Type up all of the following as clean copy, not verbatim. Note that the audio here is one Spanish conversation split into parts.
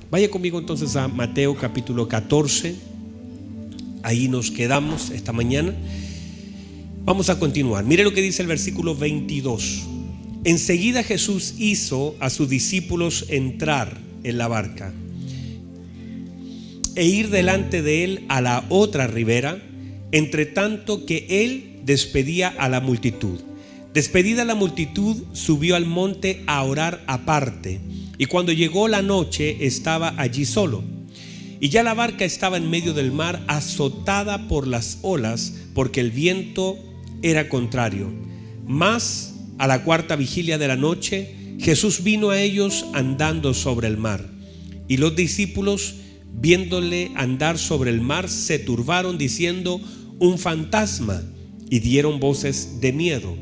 Vaya conmigo entonces a Mateo capítulo 14. Ahí nos quedamos esta mañana. Vamos a continuar. Mire lo que dice el versículo 22. Enseguida Jesús hizo a sus discípulos entrar en la barca e ir delante de él a la otra ribera, entre tanto que él despedía a la multitud. Despedida la multitud, subió al monte a orar aparte, y cuando llegó la noche estaba allí solo. Y ya la barca estaba en medio del mar, azotada por las olas, porque el viento era contrario. Mas a la cuarta vigilia de la noche, Jesús vino a ellos andando sobre el mar. Y los discípulos, viéndole andar sobre el mar, se turbaron diciendo: un fantasma, y dieron voces de miedo.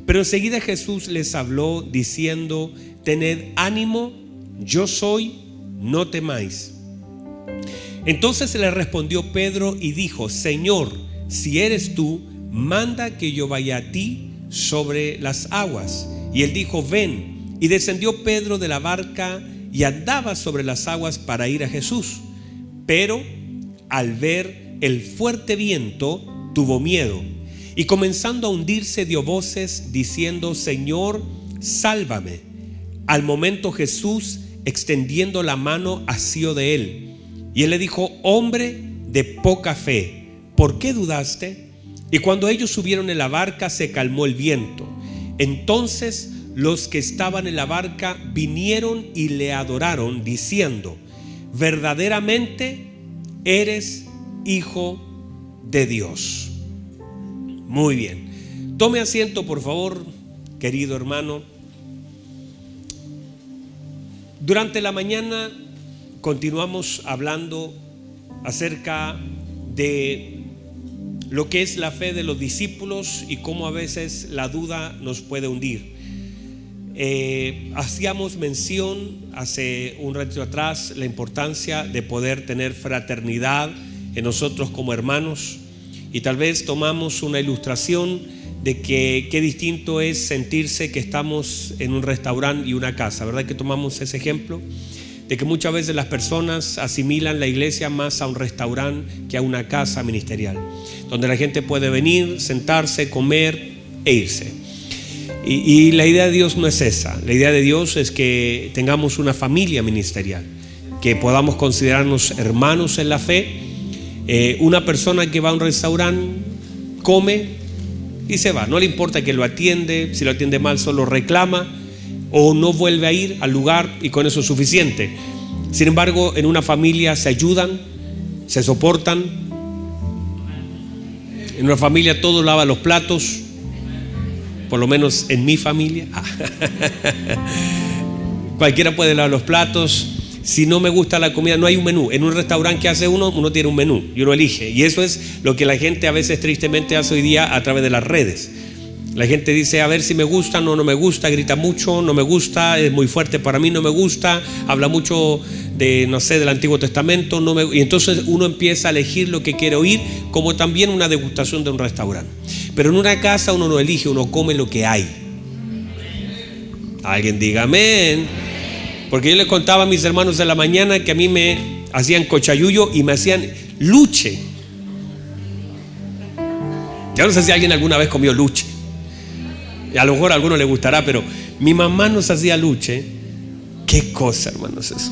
Pero enseguida Jesús les habló diciendo: tened ánimo, yo soy, no temáis. Entonces le respondió Pedro y dijo: Señor, si eres tú, manda que yo vaya a ti sobre las aguas. Y él dijo: ven. Y descendió Pedro de la barca y andaba sobre las aguas para ir a Jesús. Pero al ver el fuerte viento, tuvo miedo, y comenzando a hundirse dio voces diciendo: Señor, sálvame. Al momento Jesús, extendiendo la mano, asió de él. Y él le dijo: hombre de poca fe, ¿por qué dudaste? Y cuando ellos subieron en la barca, se calmó el viento. Entonces los que estaban en la barca vinieron y le adoraron, diciendo: verdaderamente eres Hijo de Dios. Muy bien. Tome asiento, por favor, querido hermano. Durante la mañana continuamos hablando acerca de lo que es la fe de los discípulos y cómo a veces la duda nos puede hundir. Hacíamos mención hace un rato atrás la importancia de poder tener fraternidad en nosotros como hermanos, y tal vez tomamos una ilustración de que qué distinto es sentirse que estamos en un restaurante y una casa, ¿verdad? Que tomamos ese ejemplo de que muchas veces las personas asimilan la iglesia más a un restaurante que a una casa ministerial, donde la gente puede venir, sentarse, comer e irse. Y la idea de Dios no es esa. La idea de Dios es que tengamos una familia ministerial, que podamos considerarnos hermanos en la fe. Una persona que va a un restaurante, come y se va, no le importa que lo atiende, si lo atiende mal solo reclama o no vuelve a ir al lugar, y con eso es suficiente. Sin embargo, en una familia se ayudan, se soportan. En una familia todos lavan los platos, por lo menos en mi familia. Cualquiera puede lavar los platos. Si no me gusta la comida, no hay un menú. En un restaurante que hace uno tiene un menú y uno elige. Y eso es lo que la gente a veces tristemente hace hoy día a través de las redes. La gente dice: a ver si me gusta, no me gusta, grita mucho, no me gusta, es muy fuerte para mí, no me gusta, habla mucho de, no sé, del Antiguo Testamento, y entonces uno empieza a elegir lo que quiere oír, como también una degustación de un restaurante. Pero en una casa uno no elige, uno come lo que hay. Alguien diga amén. Porque yo les contaba a mis hermanos en la mañana que a mí me hacían cochayuyo y me hacían luche. Ya no sé si alguien alguna vez comió luche. Y a lo mejor a alguno le gustará, pero mi mamá nos hacía luche. Qué cosa, hermanos, eso.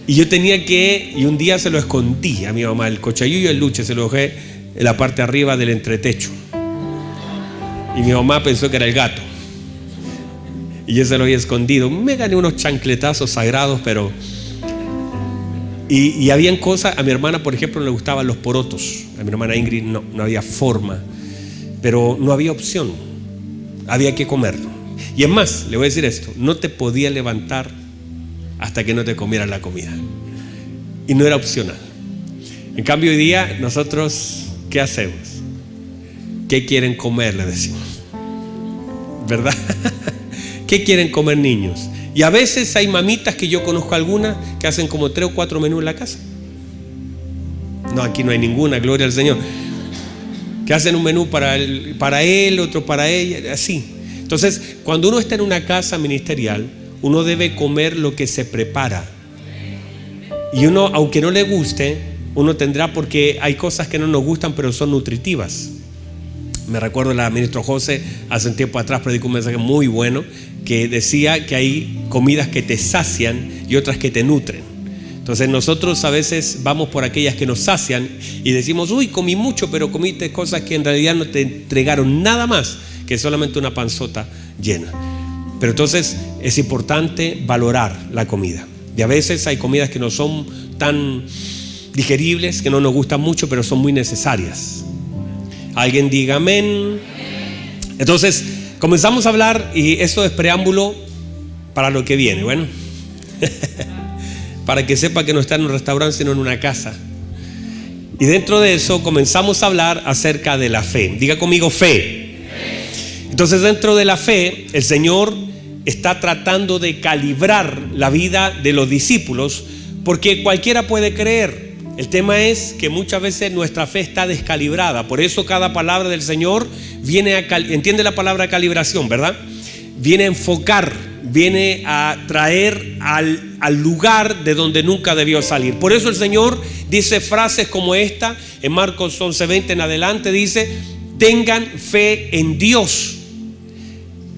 Y yo tenía que, y un día se lo escondí a mi mamá, el cochayuyo y el luche, se lo dejé en la parte de arriba del entretecho. Y mi mamá pensó que era el gato. Y yo se lo había escondido. Me gané unos chancletazos sagrados, pero... Y habían cosas. A mi hermana, por ejemplo, le gustaban los porotos. A mi hermana Ingrid no había forma. Pero no había opción. Había que comerlo. Y es más, le voy a decir esto: no te podías levantar hasta que no te comieras la comida. Y no era opcional. En cambio, hoy día nosotros, ¿qué hacemos? ¿Qué quieren comer? Le decimos, ¿verdad? ¿Qué quieren comer, niños? Y a veces hay mamitas, que yo conozco algunas, que hacen como 3 o 4 menús en la casa. No, aquí no hay ninguna, gloria al Señor. Que hacen un menú para él, otro para ella, así. Entonces, cuando uno está en una casa ministerial, uno debe comer lo que se prepara. Y uno, aunque no le guste, uno tendrá, porque hay cosas que no nos gustan, pero son nutritivas. Me recuerdo, el ministro José hace un tiempo atrás predicó un mensaje muy bueno que decía que hay comidas que te sacian y otras que te nutren. Entonces nosotros a veces vamos por aquellas que nos sacian y decimos, uy, comí mucho, pero comiste cosas que en realidad no te entregaron nada más que solamente una panzota llena. Pero entonces es importante valorar la comida. Y a veces hay comidas que no son tan digeribles, que no nos gustan mucho, pero son muy necesarias. Alguien diga amén. Entonces comenzamos a hablar, y esto es preámbulo para lo que viene. Bueno, para que sepa que no está en un restaurante sino en una casa. Y dentro de eso comenzamos a hablar acerca de la fe. Diga conmigo fe. Entonces dentro de la fe el Señor está tratando de calibrar la vida de los discípulos, porque cualquiera puede creer. El tema es que muchas veces nuestra fe está descalibrada. Por eso cada palabra del Señor viene a entiende la palabra calibración, ¿verdad? Viene a enfocar, viene a traer al lugar de donde nunca debió salir. Por eso el Señor dice frases como esta en Marcos 11:20 en adelante, dice: tengan fe en Dios.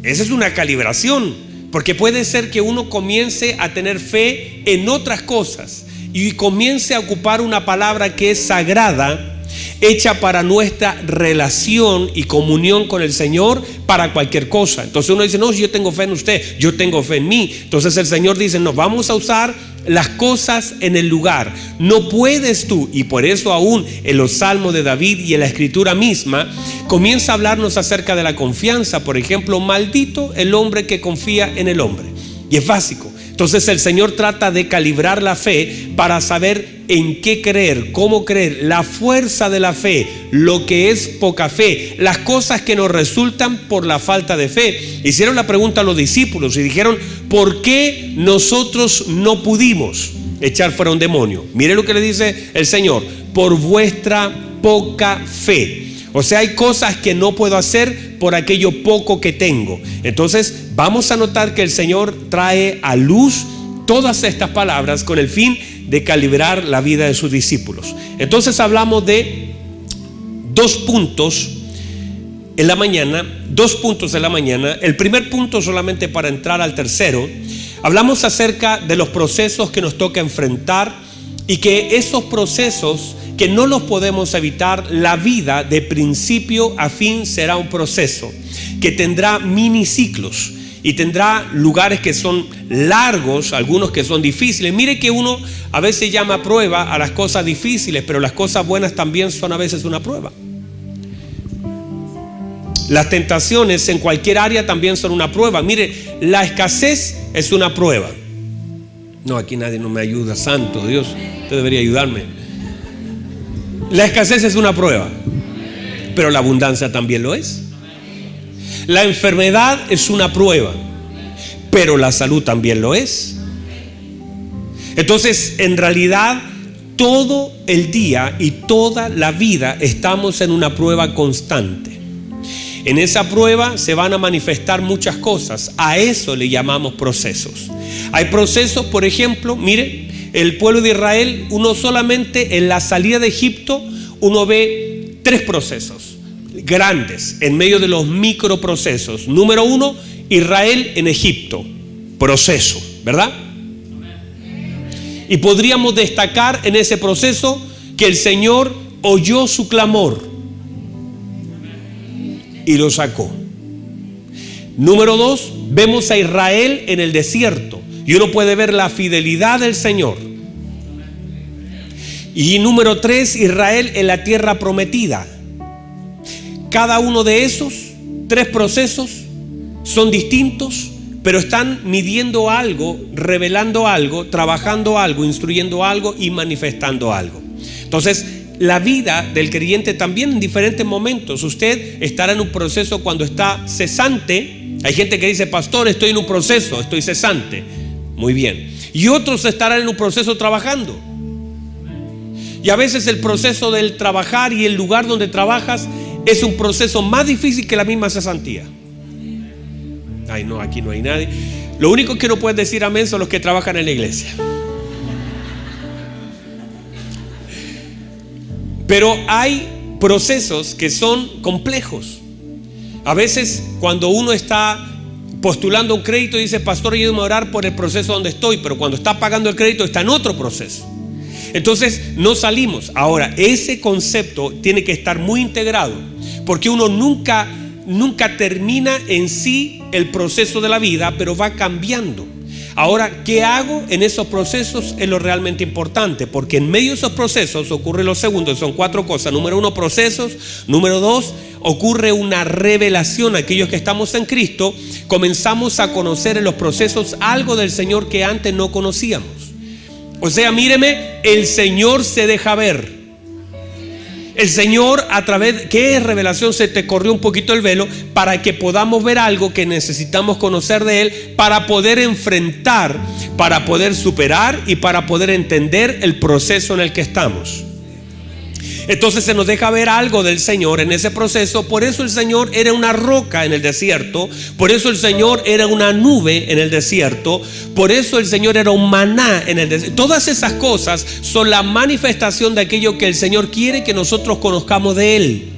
Esa es una calibración, porque puede ser que uno comience a tener fe en otras cosas y comience a ocupar una palabra que es sagrada, hecha para nuestra relación y comunión con el Señor, para cualquier cosa. Entonces uno dice, no, yo tengo fe en usted, yo tengo fe en mí. Entonces el Señor dice, no, vamos a usar las cosas en el lugar. No puedes tú, y por eso aún en los salmos de David y en la escritura misma comienza a hablarnos acerca de la confianza. Por ejemplo, maldito el hombre que confía en el hombre. Y es básico. Entonces el Señor trata de calibrar la fe para saber en qué creer, cómo creer, la fuerza de la fe, lo que es poca fe, las cosas que nos resultan por la falta de fe. Hicieron la pregunta a los discípulos y dijeron, ¿por qué nosotros no pudimos echar fuera un demonio? Mire lo que le dice el Señor: por vuestra poca fe. O sea, hay cosas que no puedo hacer por aquello poco que tengo. Entonces vamos a notar que el Señor trae a luz todas estas palabras con el fin de calibrar la vida de sus discípulos. Entonces hablamos de 2 puntos en la mañana. 2 puntos en la mañana. El primer punto, solamente para entrar al tercero, hablamos acerca de los procesos que nos toca enfrentar, y que esos procesos que no los podemos evitar. La vida de principio a fin será un proceso que tendrá miniciclos y tendrá lugares que son largos, algunos que son difíciles. Mire que uno a veces llama prueba a las cosas difíciles, pero las cosas buenas también son a veces una prueba. Las tentaciones en cualquier área también son una prueba. Mire, la escasez es una prueba. No, aquí nadie no me ayuda, santo Dios, usted debería ayudarme. La escasez es una prueba, pero la abundancia también lo es. La enfermedad es una prueba, pero la salud también lo es. Entonces, en realidad, todo el día y toda la vida estamos en una prueba constante. En esa prueba se van a manifestar muchas cosas. A eso le llamamos procesos. Hay procesos, por ejemplo, mire, el pueblo de Israel, uno solamente en la salida de Egipto, uno ve 3 procesos grandes en medio de los microprocesos. Número 1, Israel en Egipto, proceso, ¿verdad? Y podríamos destacar en ese proceso que el Señor oyó su clamor y lo sacó. Número 2, vemos a Israel en el desierto y uno puede ver la fidelidad del Señor. Y número 3, Israel en la tierra prometida. Cada uno de esos 3 procesos son distintos, pero están midiendo algo, revelando algo, trabajando algo, instruyendo algo y manifestando algo. Entonces, la vida del creyente también en diferentes momentos. Usted estará en un proceso cuando está cesante. Hay gente que dice, pastor, estoy en un proceso, estoy cesante. Muy bien. Y otros estarán en un proceso trabajando. Y a veces el proceso del trabajar y el lugar donde trabajas es un proceso más difícil que la misma cesantía. Ay, no, aquí no hay nadie. Lo único que no pueden decir amén son los que trabajan en la iglesia. Pero hay procesos que son complejos. A veces cuando uno está postulando un crédito dice: pastor, ayúdame a orar por el proceso donde estoy. Pero cuando está pagando el crédito está en otro proceso. Entonces no salimos. Ahora, ese concepto tiene que estar muy integrado, porque uno nunca termina en sí el proceso de la vida, pero va cambiando. Ahora, ¿qué hago en esos procesos? Es lo realmente importante, porque en medio de esos procesos ocurre lo segundo, son 4 cosas. Número 1, procesos. Número 2, ocurre una revelación. Aquellos que estamos en Cristo comenzamos a conocer en los procesos algo del Señor que antes no conocíamos. O sea, míreme, el Señor se deja ver. El Señor, a través, ¿qué es revelación? Se te corrió un poquito el velo para que podamos ver algo que necesitamos conocer de Él, para poder enfrentar, para poder superar y para poder entender el proceso en el que estamos. Entonces se nos deja ver algo del Señor en ese proceso. Por eso el Señor era una roca en el desierto. Por eso el Señor era una nube en el desierto. Por eso el Señor era un maná en el desierto. Todas esas cosas son la manifestación de aquello que el Señor quiere que nosotros conozcamos de Él.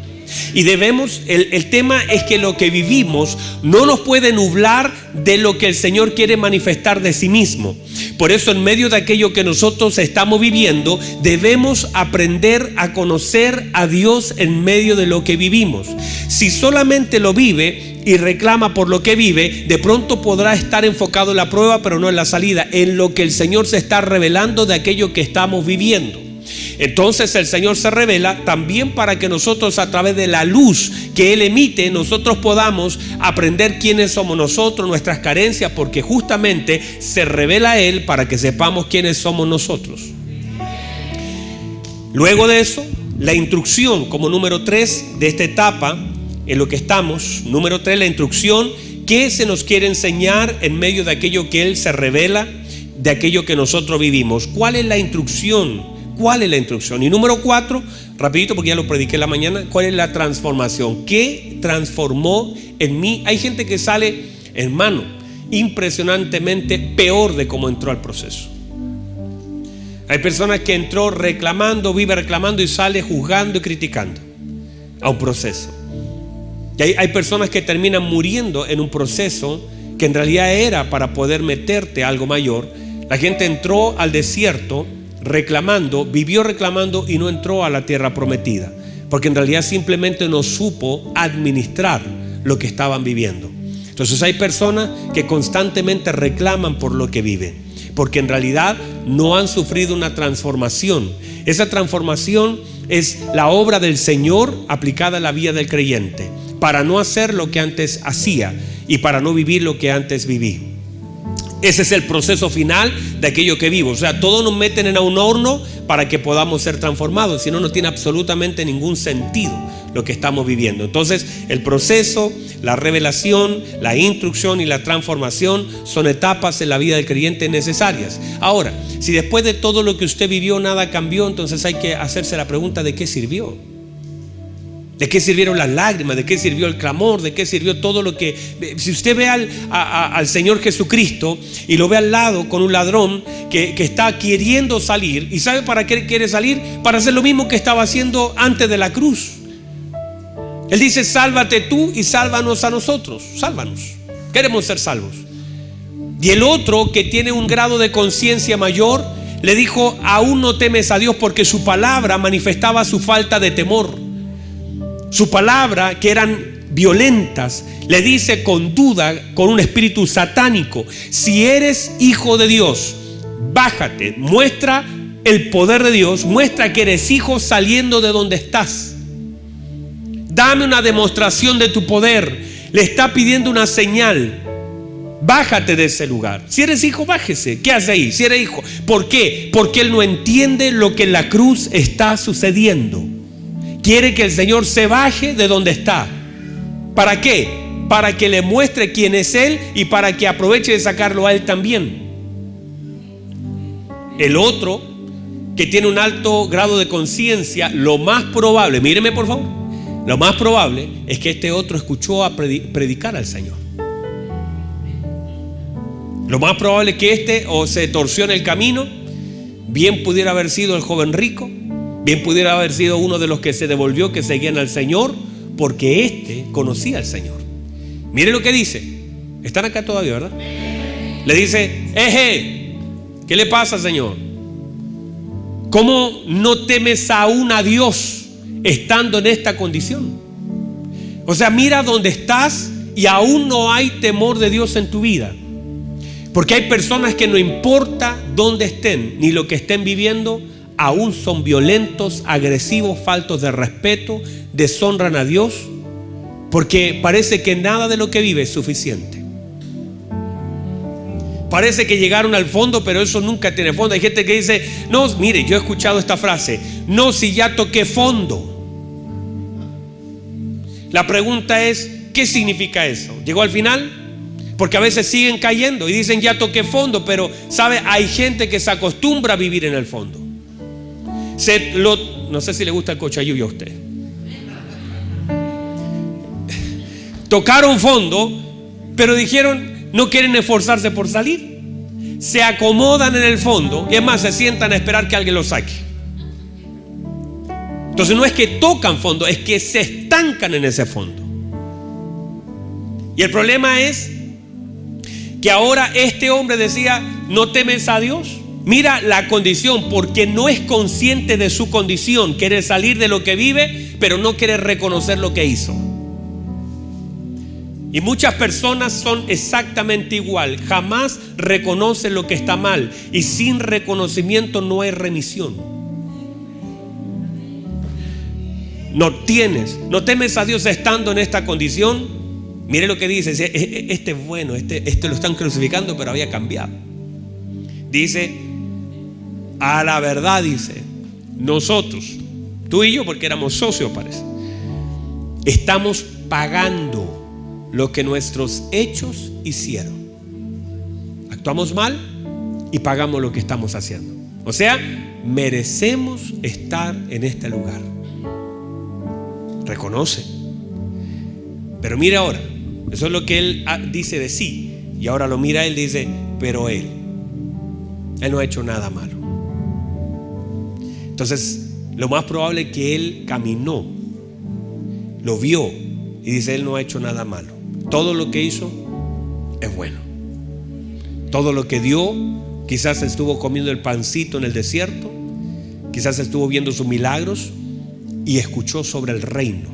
Y debemos, el tema es que lo que vivimos no nos puede nublar de lo que el Señor quiere manifestar de sí mismo. Por eso, en medio de aquello que nosotros estamos viviendo, debemos aprender a conocer a Dios en medio de lo que vivimos. Si solamente lo vive y reclama por lo que vive, de pronto podrá estar enfocado en la prueba, pero no en la salida, en lo que el Señor se está revelando de aquello que estamos viviendo. Entonces el Señor se revela también para que nosotros, a través de la luz que Él emite, nosotros podamos aprender quiénes somos nosotros, nuestras carencias, porque justamente se revela Él para que sepamos quiénes somos nosotros. Luego de eso, la instrucción como número 3 de esta etapa en lo que estamos. Número 3, la instrucción que se nos quiere enseñar en medio de aquello que Él se revela, de aquello que nosotros vivimos. ¿Cuál es la instrucción? ¿Cuál es la instrucción? Y número 4, rapidito porque ya lo prediqué en la mañana, ¿cuál es la transformación? ¿Qué transformó en mí? Hay gente que sale, hermano, impresionantemente peor de cómo entró al proceso. Hay personas que entró reclamando, vive reclamando y sale juzgando y criticando a un proceso. Y hay personas que terminan muriendo en un proceso que en realidad era para poder meterte a algo mayor. La gente entró al desierto reclamando, vivió reclamando y no entró a la tierra prometida, porque en realidad simplemente no supo administrar lo que estaban viviendo. Entonces hay personas que constantemente reclaman por lo que viven, porque en realidad no han sufrido una transformación. Esa transformación es la obra del Señor aplicada a la vida del creyente, para no hacer lo que antes hacía y para no vivir lo que antes viví. Ese es el proceso final de aquello que vivo. O sea, todos nos meten en un horno para que podamos ser transformados. Si no, no tiene absolutamente ningún sentido lo que estamos viviendo. Entonces, el proceso, la revelación, la instrucción y la transformación son etapas en la vida del creyente necesarias. Ahora, si después de todo lo que usted vivió nada cambió, entonces hay que hacerse la pregunta: ¿de qué sirvió? ¿De qué sirvieron las lágrimas? ¿De qué sirvió el clamor? ¿De qué sirvió todo lo que... Si usted ve al Señor Jesucristo y lo ve al lado con un ladrón que está queriendo salir, ¿y sabe para qué quiere salir? Para hacer lo mismo que estaba haciendo antes de la cruz. Él dice: sálvate tú y sálvanos a nosotros. Sálvanos, queremos ser salvos. Y el otro, que tiene un grado de conciencia mayor, le dijo: aún no temes a Dios, porque su palabra manifestaba su falta de temor. Su palabra, que eran violentas, le dice con duda, con un espíritu satánico: si eres hijo de Dios, bájate, muestra el poder de Dios, muestra que eres hijo saliendo de donde estás. Dame una demostración de tu poder. Le está pidiendo una señal. Bájate de ese lugar. Si eres hijo, bájese. ¿Qué hace ahí? Si eres hijo. ¿Por qué? Porque él no entiende lo que en la cruz está sucediendo. Quiere que el Señor se baje de donde está. ¿Para qué? Para que le muestre quién es Él y para que aproveche de sacarlo a Él también. El otro, que tiene un alto grado de conciencia, lo más probable, míreme por favor, lo más probable es que este otro escuchó a predicar al Señor. Lo más probable es que o se torció en el camino, bien pudiera haber sido el joven rico, bien pudiera haber sido uno de los que se devolvió, que seguían al Señor, porque conocía al Señor. Mire lo que dice. Están acá todavía, ¿verdad? Le dice: ¿qué le pasa, Señor? ¿Cómo no temes aún a Dios estando en esta condición? O sea, mira dónde estás y aún no hay temor de Dios en tu vida. Porque hay personas que no importa dónde estén ni lo que estén viviendo, aún son violentos, agresivos, faltos de respeto, deshonran a Dios, porque parece que nada de lo que vive es suficiente. Parece que llegaron al fondo, pero eso nunca tiene fondo. Hay gente que dice: no, mire, yo he escuchado esta frase: no, si ya toqué fondo. La pregunta es: ¿qué significa eso? ¿Llegó al final? Porque a veces siguen cayendo y dicen: ya toqué fondo, pero ¿sabe? Hay gente que se acostumbra a vivir en el fondo. No sé si le gusta el cochayuyo a usted. Tocaron fondo, pero dijeron: no quieren esforzarse por salir. Se acomodan en el fondo y es más, se sientan a esperar que alguien los saque. Entonces no es que tocan fondo, es que se estancan en ese fondo. Y el problema es que ahora este hombre decía: no temes a Dios. Mira la condición, porque no es consciente de su condición. Quiere salir de lo que vive, pero no quiere reconocer lo que hizo. Y muchas personas son exactamente igual. Jamás reconocen lo que está mal, y sin reconocimiento no hay remisión. No temes a Dios estando en esta condición. Mire lo que dice: este es bueno, este lo están crucificando, pero había cambiado. Dice: a la verdad, dice, nosotros, tú y yo, porque éramos socios, parece, estamos pagando lo que nuestros hechos hicieron. Actuamos mal y pagamos lo que estamos haciendo. O sea, merecemos estar en este lugar. Reconoce. Pero mira ahora, eso es lo que él dice de sí. Y ahora lo mira él, dice: pero él no ha hecho nada malo. Entonces, lo más probable es que él caminó, lo vio y dice: él no ha hecho nada malo. Todo lo que hizo es bueno. Todo lo que dio, quizás estuvo comiendo el pancito en el desierto, quizás estuvo viendo sus milagros y escuchó sobre el reino.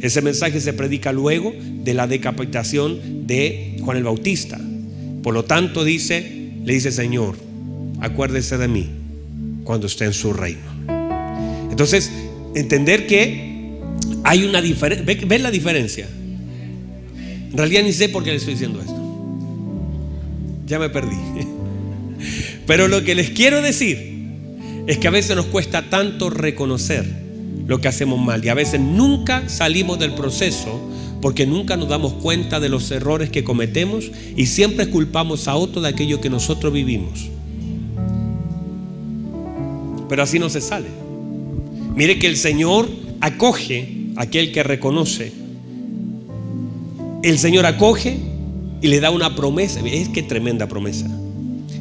Ese mensaje se predica luego de la decapitación de Juan el Bautista. Por lo tanto, le dice: Señor, acuérdese de mí cuando esté en su reino. Entonces, entender que hay una diferencia. ¿Ven la diferencia? En realidad ni sé por qué les estoy diciendo esto. Ya me perdí. Pero lo que les quiero decir es que a veces nos cuesta tanto reconocer lo que hacemos mal, y a veces nunca salimos del proceso porque nunca nos damos cuenta de los errores que cometemos y siempre culpamos a otro de aquello que nosotros vivimos. Pero así no se sale. Mire que el Señor acoge a aquel que reconoce. El Señor acoge y le da una promesa. Es que tremenda promesa.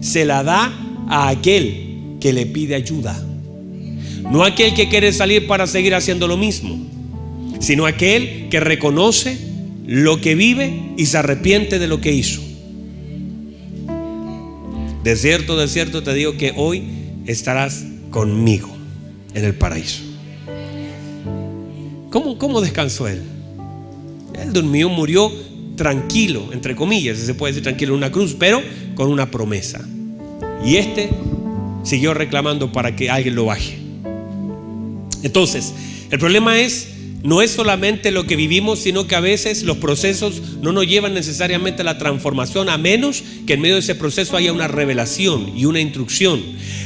Se la da a aquel que le pide ayuda. No aquel que quiere salir para seguir haciendo lo mismo, sino aquel que reconoce lo que vive y se arrepiente de lo que hizo. De cierto te digo que hoy estarás conmigo en el paraíso. ¿Cómo descansó él? Él durmió, murió tranquilo, entre comillas, si se puede decir tranquilo, en una cruz, pero con una promesa. Y siguió reclamando para que alguien lo baje. Entonces, el problema no es solamente lo que vivimos, sino que a veces los procesos no nos llevan necesariamente a la transformación, a menos que en medio de ese proceso haya una revelación y una instrucción.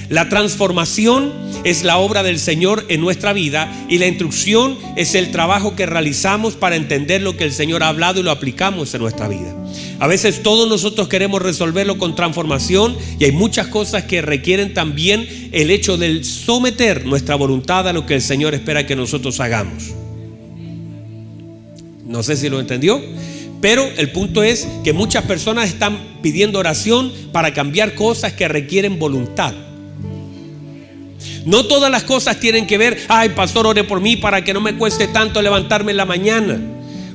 La transformación es la obra del Señor en nuestra vida, y la instrucción es el trabajo que realizamos para entender lo que el Señor ha hablado y lo aplicamos en nuestra vida. A veces todos nosotros queremos resolverlo con transformación, y hay muchas cosas que requieren también el hecho de someter nuestra voluntad a lo que el Señor espera que nosotros hagamos. No sé si lo entendió, Pero el punto es que muchas personas están pidiendo oración para cambiar cosas que requieren voluntad. No todas las cosas tienen que ver, ay pastor, ore por mí para que no me cueste tanto levantarme en la mañana.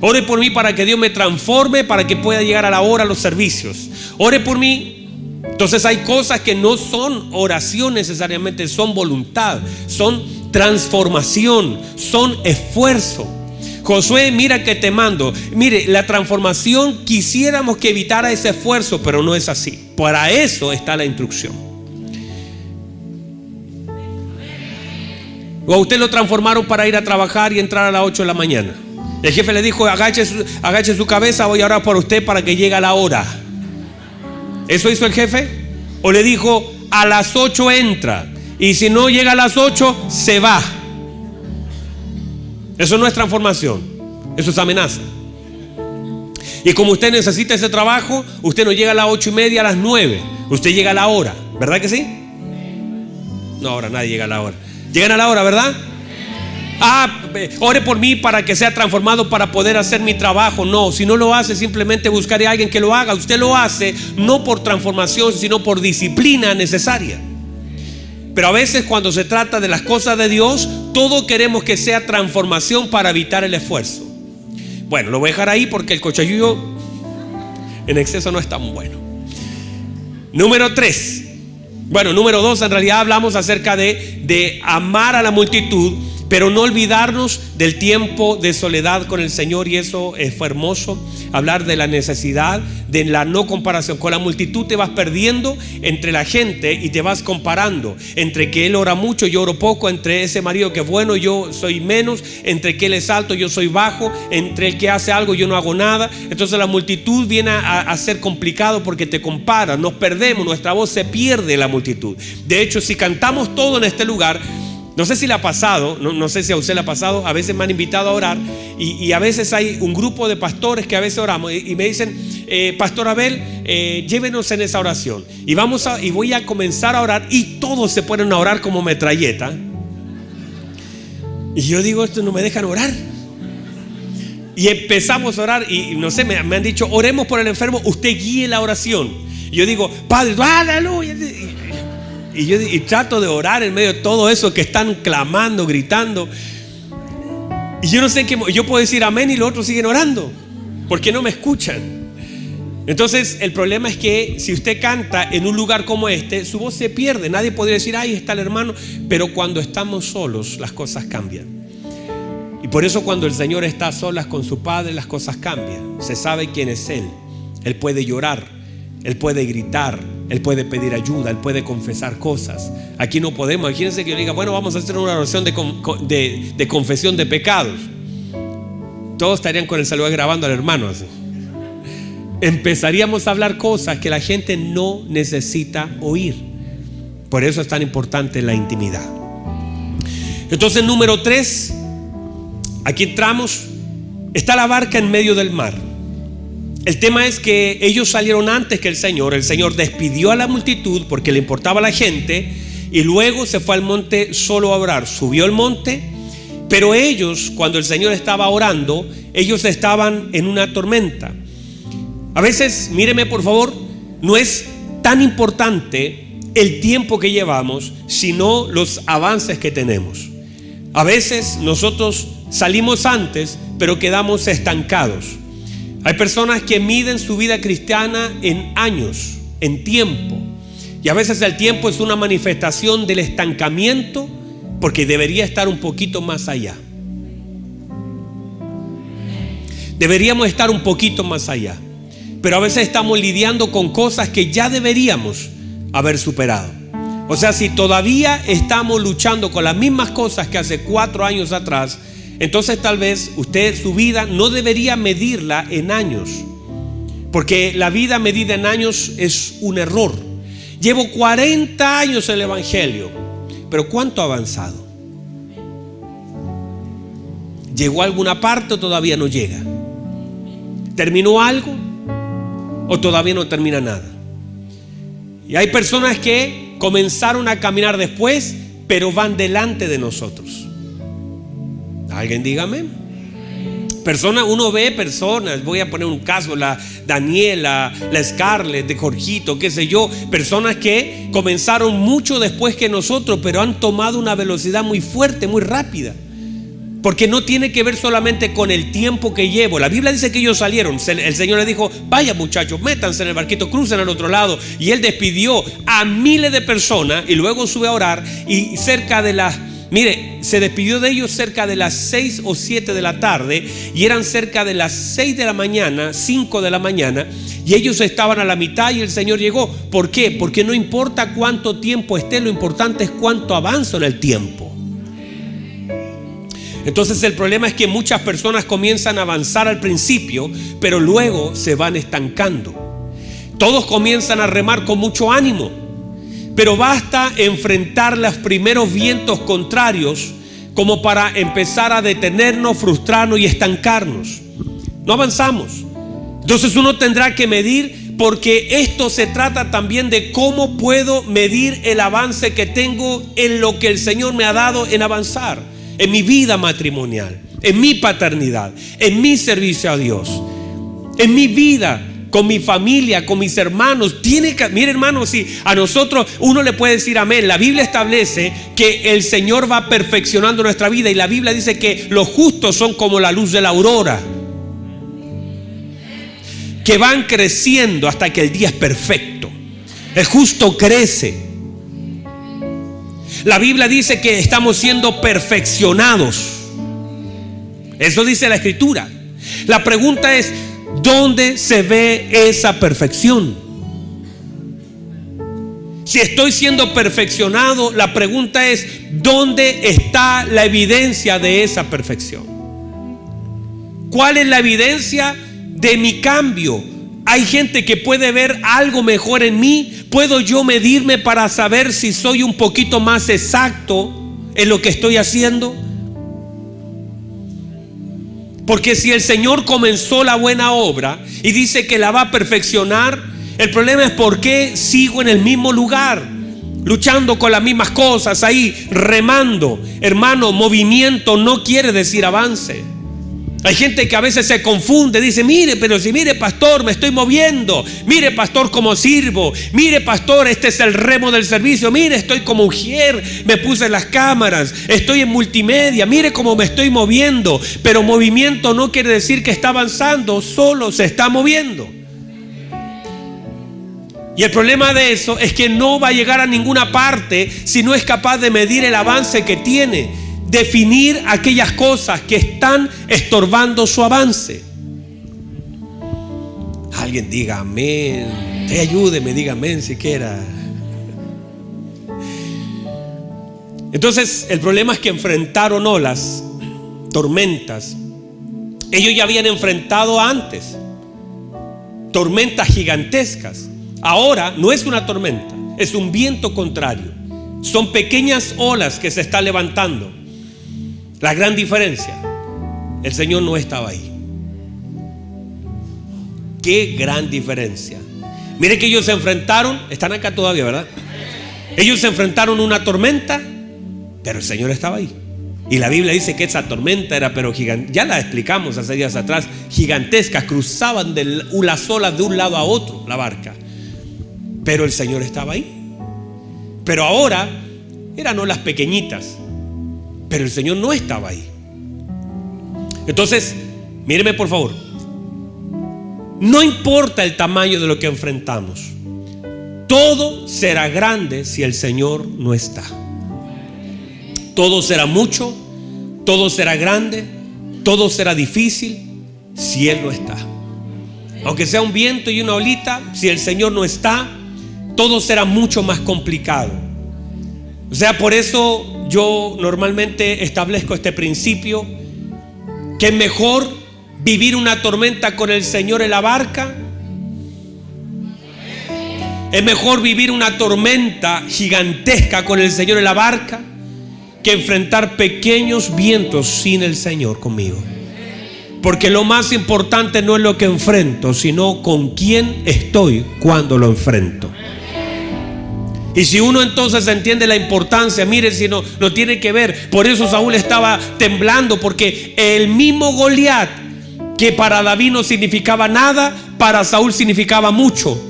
Ore por mí para que Dios me transforme, para que pueda llegar a la hora a los servicios. Ore por mí. Entonces hay cosas que no son oración necesariamente, son voluntad, son transformación, son esfuerzo. Josué, mira que te mando. Mire, la transformación quisiéramos que evitara ese esfuerzo, pero no es así. Para eso está la instrucción. O a usted lo transformaron para ir a trabajar y entrar a las 8 de la mañana. El jefe le dijo, agache su cabeza, voy a orar por usted para que llegue a la hora. ¿Eso hizo el jefe? ¿O le dijo, a las 8 entra, y si no llega a las 8, se va? Eso no es transformación, eso es amenaza. Y como usted necesita ese trabajo, usted no llega a las 8:30, a las 9. Usted llega a la hora, ¿verdad que sí? No, ahora nadie llega a la hora. Llegan a la hora, ¿verdad? Ore por mí para que sea transformado para poder hacer mi trabajo. No, si no lo hace, simplemente buscaré a alguien que lo haga. Usted lo hace no por transformación, sino por disciplina necesaria. Pero a veces cuando se trata de las cosas de Dios, todo queremos que sea transformación para evitar el esfuerzo. Bueno, lo voy a dejar ahí porque el cochayuyo en exceso no es tan bueno. Número 3. Bueno, número 2, en realidad hablamos acerca de amar a la multitud, pero no olvidarnos del tiempo de soledad con el Señor. Y eso fue hermoso, hablar de la necesidad de la no comparación. Con la multitud te vas perdiendo entre la gente y te vas comparando entre que él ora mucho, yo oro poco, entre ese marido que es bueno, yo soy menos, entre que él es alto, yo soy bajo, entre el que hace algo, yo no hago nada. Entonces la multitud viene a ser complicado porque te compara, nos perdemos, nuestra voz se pierde en la multitud. De hecho, si cantamos todo en este lugar, no sé si le ha pasado, no sé si a usted le ha pasado, a veces me han invitado a orar y a veces hay un grupo de pastores que a veces oramos y me dicen, Pastor Abel, llévenos en esa oración. Y voy a comenzar a orar y todos se ponen a orar como metralleta. Y yo digo, esto no me dejan orar. Y empezamos a orar y no sé, me han dicho, oremos por el enfermo, usted guíe la oración. Y yo digo, Padre, aleluya. Y trato de orar en medio de todo eso que están clamando, gritando. Y yo no sé qué, yo puedo decir amén y los otros siguen orando porque no me escuchan. Entonces el problema es que si usted canta en un lugar como este, su voz se pierde. Nadie podría decir, ahí está el hermano. Pero cuando estamos solos, las cosas cambian. Y por eso cuando el Señor está a solas con su Padre, las cosas cambian. Se sabe quién es Él. Él puede llorar, Él puede gritar, Él puede pedir ayuda, Él puede confesar cosas. Aquí no podemos. Imagínense que yo diga, bueno, vamos a hacer una oración de confesión de pecados. Todos estarían con el celular grabando al hermano así. Empezaríamos a hablar cosas que la gente no necesita oír. Por eso es tan importante la intimidad. Entonces, número 3, aquí entramos. Está la barca en medio del mar. El tema es que ellos salieron antes que el Señor. El Señor despidió a la multitud porque le importaba a la gente y luego se fue al monte solo a orar. Subió al monte, pero ellos, cuando el Señor estaba orando, ellos estaban en una tormenta. A veces, míreme por favor, no es tan importante el tiempo que llevamos, sino los avances que tenemos. A veces nosotros salimos antes, pero quedamos estancados. Hay personas que miden su vida cristiana en años, en tiempo. Y a veces el tiempo es una manifestación del estancamiento porque debería estar un poquito más allá. Deberíamos estar un poquito más allá. Pero a veces estamos lidiando con cosas que ya deberíamos haber superado. O sea, si todavía estamos luchando con las mismas cosas que hace 4 años atrás, entonces tal vez usted su vida no debería medirla en años, porque la vida medida en años es un error. Llevo 40 años en el Evangelio, pero ¿cuánto ha avanzado? ¿Llegó a alguna parte o todavía no llega? ¿Terminó algo o todavía no termina nada? Y hay personas que comenzaron a caminar después, pero van delante de nosotros. Alguien dígame. Uno ve personas, voy a poner un caso, la Daniela, la Scarlett, de Jorgito, qué sé yo, personas que comenzaron mucho después que nosotros, pero han tomado una velocidad muy fuerte, muy rápida. Porque no tiene que ver solamente con el tiempo que llevo. La Biblia dice que ellos salieron. El Señor les dijo: vaya muchachos, métanse en el barquito, crucen al otro lado. Y Él despidió a miles de personas y luego sube a orar. Y se despidió de ellos cerca de las 6 o 7 de la tarde. Y eran cerca de las 6 de la mañana, 5 de la mañana. Y ellos estaban a la mitad y el Señor llegó. ¿Por qué? Porque no importa cuánto tiempo esté, lo importante es cuánto avanzo en el tiempo. Entonces el problema es que muchas personas comienzan a avanzar al principio, pero luego se van estancando. Todos comienzan a remar con mucho ánimo, pero basta enfrentar los primeros vientos contrarios como para empezar a detenernos, frustrarnos y estancarnos. No avanzamos. Entonces uno tendrá que medir, porque esto se trata también de cómo puedo medir el avance que tengo en lo que el Señor me ha dado en avanzar. En mi vida matrimonial, en mi paternidad, en mi servicio a Dios, en mi vida con mi familia, con mis hermanos. Mire, hermano, si a nosotros uno le puede decir amén, la Biblia establece que el Señor va perfeccionando nuestra vida, y la Biblia dice que los justos son como la luz de la aurora, que van creciendo hasta que el día es perfecto. El justo crece. La Biblia dice que estamos siendo perfeccionados. Eso dice la Escritura. La pregunta es: ¿dónde se ve esa perfección? Si estoy siendo perfeccionado, la pregunta es: ¿dónde está la evidencia de esa perfección? ¿Cuál es la evidencia de mi cambio? Hay gente que puede ver algo mejor en mí. ¿Puedo yo medirme para saber si soy un poquito más exacto en lo que estoy haciendo? Porque si el Señor comenzó la buena obra y dice que la va a perfeccionar, el problema es por qué sigo en el mismo lugar, luchando con las mismas cosas, ahí remando. Hermano, movimiento no quiere decir avance. Hay gente que a veces se confunde, dice: mire pastor, me estoy moviendo. Mire pastor, cómo sirvo. Mire pastor, este es el remo del servicio. Mire, estoy como ujier, me puse las cámaras, estoy en multimedia. Mire cómo me estoy moviendo. Pero movimiento no quiere decir que está avanzando, solo se está moviendo. Y el problema de eso es que no va a llegar a ninguna parte si no es capaz de medir el avance que tiene. Definir aquellas cosas que están estorbando su avance. Alguien diga amén. Ayúdeme, diga amén siquiera. Entonces el problema es que enfrentaron olas, tormentas. Ellos ya habían enfrentado antes tormentas gigantescas. Ahora no es una tormenta, es un viento contrario. Son pequeñas olas que se están levantando. La gran diferencia: el Señor no estaba ahí. Qué gran diferencia. Mire que ellos se enfrentaron, están acá todavía, ¿verdad? Ellos se enfrentaron a una tormenta, pero el Señor estaba ahí. Y la Biblia dice que esa tormenta era pero gigante. Ya la explicamos hace días atrás. Gigantescas, cruzaban las olas de un lado a otro la barca, pero el Señor estaba ahí. Pero ahora eran olas pequeñitas, pero el Señor no estaba ahí. Entonces, míreme por favor. No importa el tamaño de lo que enfrentamos, todo será grande si el Señor no está. Todo será mucho, todo será grande, todo será difícil si Él no está. Aunque sea un viento y una olita, si el Señor no está, todo será mucho más complicado. O sea, por eso yo normalmente establezco este principio, que es mejor vivir una tormenta con el Señor en la barca. Es mejor vivir una tormenta gigantesca con el Señor en la barca que enfrentar pequeños vientos sin el Señor conmigo. Porque lo más importante no es lo que enfrento, sino con quién estoy cuando lo enfrento. Y si uno entonces entiende la importancia, mire, si no tiene que ver. Por eso Saúl estaba temblando, porque el mismo Goliat que para David no significaba nada, para Saúl significaba mucho.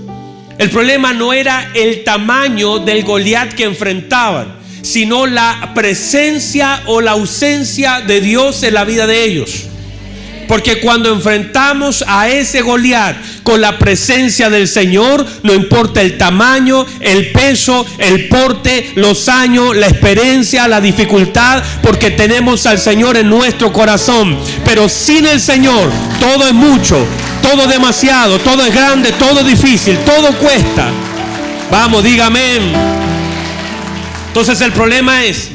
El problema no era el tamaño del Goliat que enfrentaban, sino la presencia o la ausencia de Dios en la vida de ellos. Porque cuando enfrentamos a ese Goliat con la presencia del Señor, no importa el tamaño, el peso, el porte, los años, la experiencia, la dificultad, porque tenemos al Señor en nuestro corazón. Pero sin el Señor todo es mucho, todo es demasiado, todo es grande, todo es difícil, todo cuesta. Vamos, diga amén. Entonces el problema es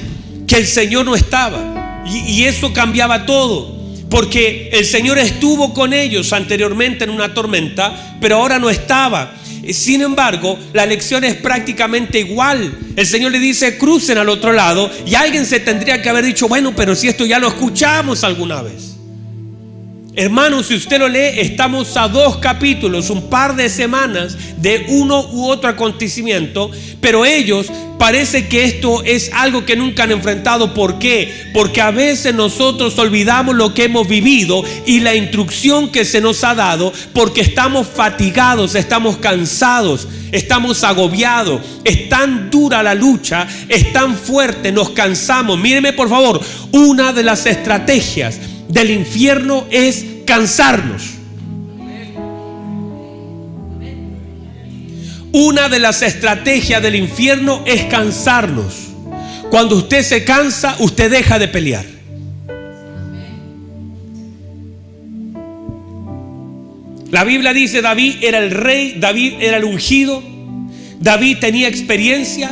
que el Señor no estaba, y eso cambiaba todo. Porque el Señor estuvo con ellos anteriormente en una tormenta, pero ahora no estaba. Sin embargo, la lección es prácticamente igual. El Señor le dice: crucen al otro lado. Y alguien se tendría que haber dicho: bueno, pero si esto ya lo escuchamos alguna vez. Hermanos, si usted lo lee, estamos a 2 capítulos, un par de semanas de uno u otro acontecimiento. Pero ellos, parece que esto es algo que nunca han enfrentado. ¿Por qué? Porque a veces nosotros olvidamos lo que hemos vivido y la instrucción que se nos ha dado, porque estamos fatigados, estamos cansados, estamos agobiados. Es tan dura la lucha, es tan fuerte, nos cansamos. Míreme por favor, una de las estrategias del infierno es cansarnos. Una de las estrategias del infierno es cansarnos. Cuando usted se cansa, usted deja de pelear. La Biblia dice: David era el rey, David era el ungido, David tenía experiencia,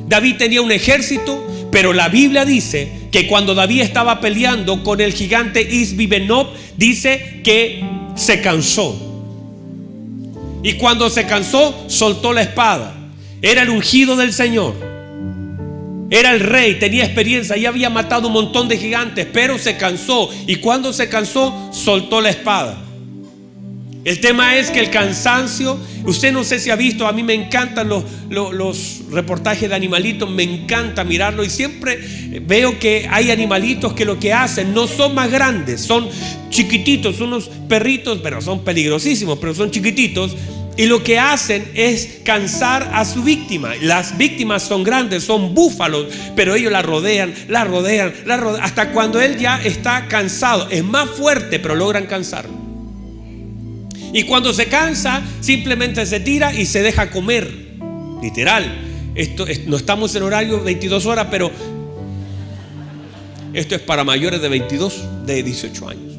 David tenía un ejército. Pero la Biblia dice que cuando David estaba peleando con el gigante Isbi-Benob, dice que se cansó. Y cuando se cansó, soltó la espada. Era el ungido del Señor, era el rey, tenía experiencia, ya había matado un montón de gigantes, pero se cansó. Y cuando se cansó, soltó la espada. El tema es que el cansancio, usted no sé si ha visto, a mí me encantan los reportajes de animalitos, me encanta mirarlo, y siempre veo que hay animalitos que lo que hacen no son más grandes, son chiquititos, unos perritos, pero son peligrosísimos, pero son chiquititos, y lo que hacen es cansar a su víctima. Las víctimas son grandes, son búfalos, pero ellos la rodean, hasta cuando él ya está cansado, es más fuerte, pero logran cansarlo. Y cuando se cansa, simplemente se tira y se deja comer. Literal. No estamos en horario 22 horas, pero esto es para mayores de 18 años.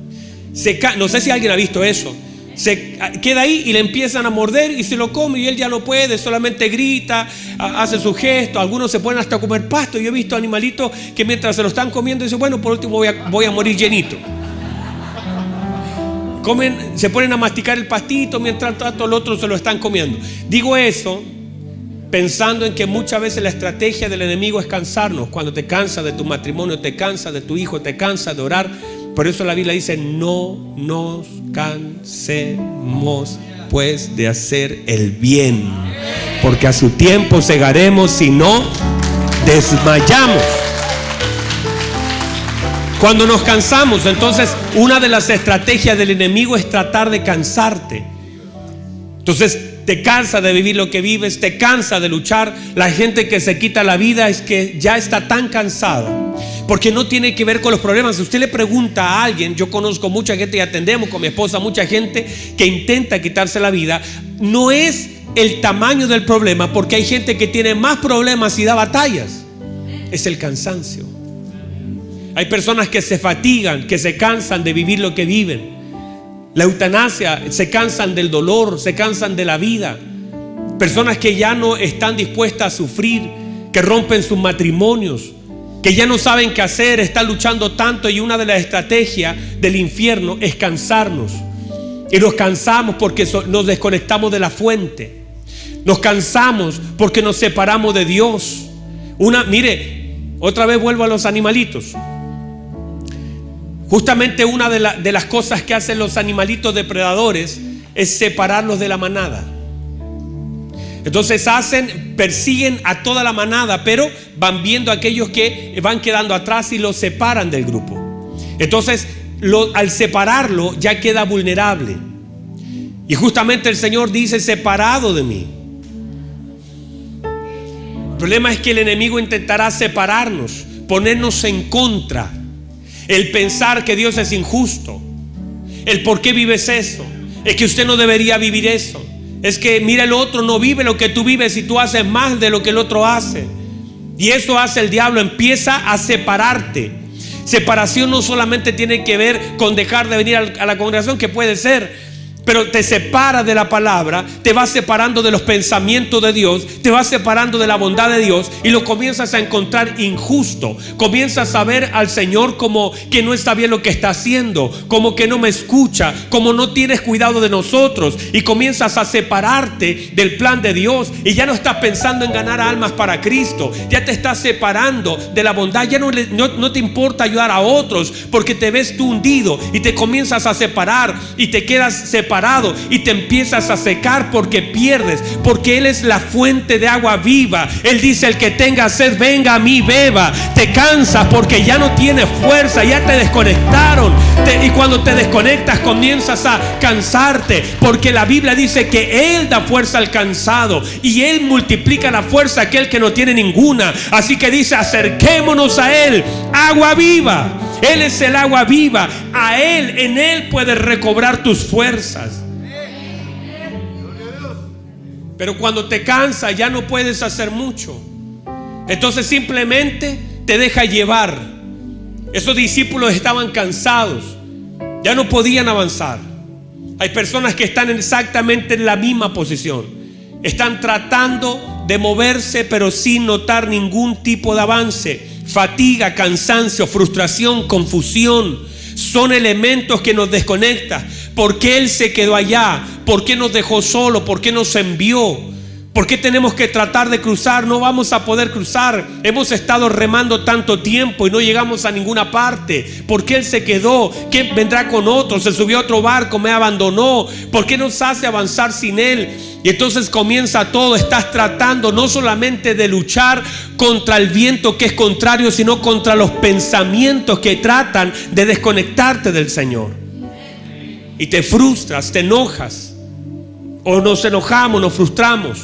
No sé si alguien ha visto eso. Se queda ahí y le empiezan a morder y se lo come, y él ya no puede, solamente grita, hace su gesto. Algunos se ponen hasta a comer pasto. Yo he visto animalitos que mientras se lo están comiendo dicen: bueno, por último voy a morir llenito. Se ponen a masticar el pastito mientras tanto el otro se lo están comiendo. Digo eso pensando en que muchas veces la estrategia del enemigo es cansarnos. Cuando te cansas de tu matrimonio, te cansas de tu hijo, te cansas de orar. Por eso la Biblia dice: no nos cansemos pues de hacer el bien, porque a su tiempo segaremos si no desmayamos. Cuando nos cansamos, entonces una de las estrategias del enemigo es tratar de cansarte. Entonces te cansa de vivir lo que vives, te cansa de luchar. La gente que se quita la vida es que ya está tan cansada, porque no tiene que ver con los problemas. Si usted le pregunta a alguien, yo conozco mucha gente y atendemos con mi esposa mucha gente que intenta quitarse la vida, no es el tamaño del problema, porque hay gente que tiene más problemas y da batallas, es el cansancio. Hay personas que se fatigan, que se cansan de vivir lo que viven. La eutanasia, se cansan del dolor, se cansan de la vida. Personas que ya no están dispuestas a sufrir, que rompen sus matrimonios, que ya no saben qué hacer, están luchando tanto. Y una de las estrategias del infierno es cansarnos. Y nos cansamos porque nos desconectamos de la fuente. Nos cansamos porque nos separamos de Dios. Mire, otra vez vuelvo a los animalitos. Justamente una de las cosas que hacen los animalitos depredadores es separarlos de la manada. Entonces persiguen a toda la manada, pero van viendo a aquellos que van quedando atrás y los separan del grupo. Entonces al separarlo ya queda vulnerable. Y justamente el Señor dice: separado de mí. El problema es que el enemigo intentará separarnos, ponernos en contra. El pensar que Dios es injusto, el por qué vives eso, es que usted no debería vivir eso, es que mira, el otro no vive lo que tú vives y tú haces más de lo que el otro hace. Y eso hace el diablo, empieza a separarte. Separación no solamente tiene que ver con dejar de venir a la congregación, que puede ser, pero te separa de la palabra, te va separando de los pensamientos de Dios, te va separando de la bondad de Dios, y lo comienzas a encontrar injusto. Comienzas a ver al Señor como que no está bien lo que está haciendo, como que no me escucha, como no tienes cuidado de nosotros, y comienzas a separarte del plan de Dios, y ya no estás pensando en ganar almas para Cristo, ya te estás separando de la bondad, ya no te importa ayudar a otros, porque te ves tú hundido, y te comienzas a separar, y te quedas separado, y te empiezas a secar porque pierdes, porque Él es la fuente de agua viva. Él dice: el que tenga sed, venga a mí, beba. Te cansas porque ya no tienes fuerza, ya te desconectaron, y cuando te desconectas comienzas a cansarte, porque la Biblia dice que Él da fuerza al cansado y Él multiplica la fuerza a aquel que no tiene ninguna. Así que dice: acerquémonos a Él, agua viva. Él es el agua viva. A Él, en Él puedes recobrar tus fuerzas. Pero cuando te cansas ya no puedes hacer mucho. Entonces simplemente te deja llevar. Esos discípulos estaban cansados, ya no podían avanzar. Hay personas que están exactamente en la misma posición. Están tratando de moverse, pero sin notar ningún tipo de avance. Fatiga, cansancio, frustración, confusión son elementos que nos desconectan. ¿Por qué Él se quedó allá? ¿Por qué nos dejó solo? ¿Por qué nos envió? ¿Por qué tenemos que tratar de cruzar? No vamos a poder cruzar. Hemos estado remando tanto tiempo y no llegamos a ninguna parte. ¿Por qué Él se quedó? ¿Qué vendrá con otro? Se subió a otro barco, me abandonó. ¿Por qué nos hace avanzar sin Él? Y entonces comienza todo. Estás tratando no solamente de luchar contra el viento que es contrario, sino contra los pensamientos que tratan de desconectarte del Señor. Y te frustras, te enojas, o nos enojamos, nos frustramos,